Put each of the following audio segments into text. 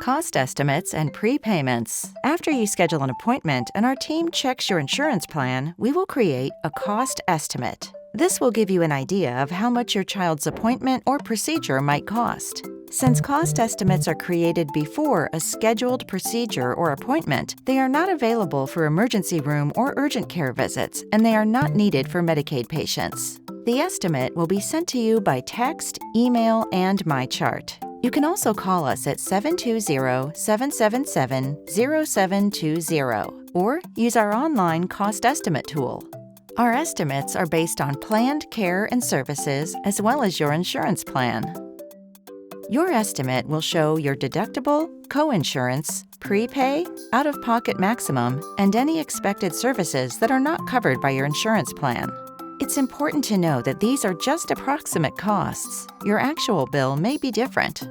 cost estimates, and prepayments. After you schedule an appointment and our team checks your insurance plan, we will create a cost estimate. This will give you an idea of how much your child's appointment or procedure might cost. Since cost estimates are created before a scheduled procedure or appointment, they are not available for emergency room or urgent care visits, and they are not needed for Medicaid patients. The estimate will be sent to you by text, email, and MyChart. You can also call us at 720-777-0720 or use our online cost estimate tool. Our estimates are based on planned care and services as well as your insurance plan. Your estimate will show your deductible, co-insurance, prepay, out-of-pocket maximum, and any expected services that are not covered by your insurance plan. It's important to know that these are just approximate costs. Your actual bill may be different.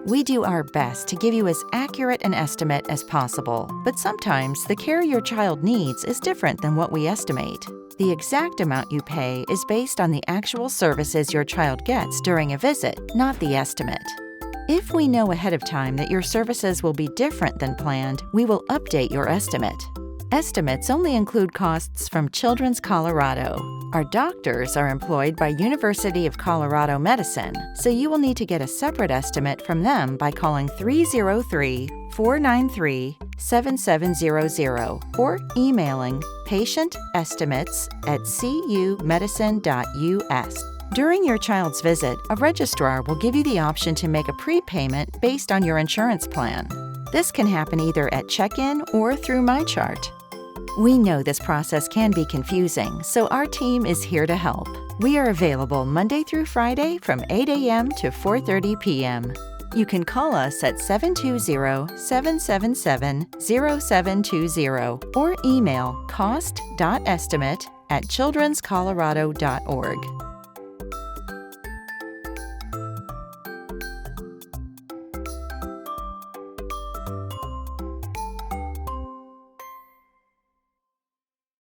We do our best to give you as accurate an estimate as possible, but sometimes the care your child needs is different than what we estimate. The exact amount you pay is based on the actual services your child gets during a visit, not the estimate. If we know ahead of time that your services will be different than planned, we will update your estimate. Estimates only include costs from Children's Colorado. Our doctors are employed by University of Colorado Medicine, so you will need to get a separate estimate from them by calling 303-493-7700 or emailing patientestimates@cumedicine.us. During your child's visit, a registrar will give you the option to make a prepayment based on your insurance plan. This can happen either at check-in or through MyChart. We know this process can be confusing, so our team is here to help. We are available Monday through Friday from 8 a.m. to 4:30 p.m. You can call us at 720-777-0720 or email cost.estimate@childrenscolorado.org.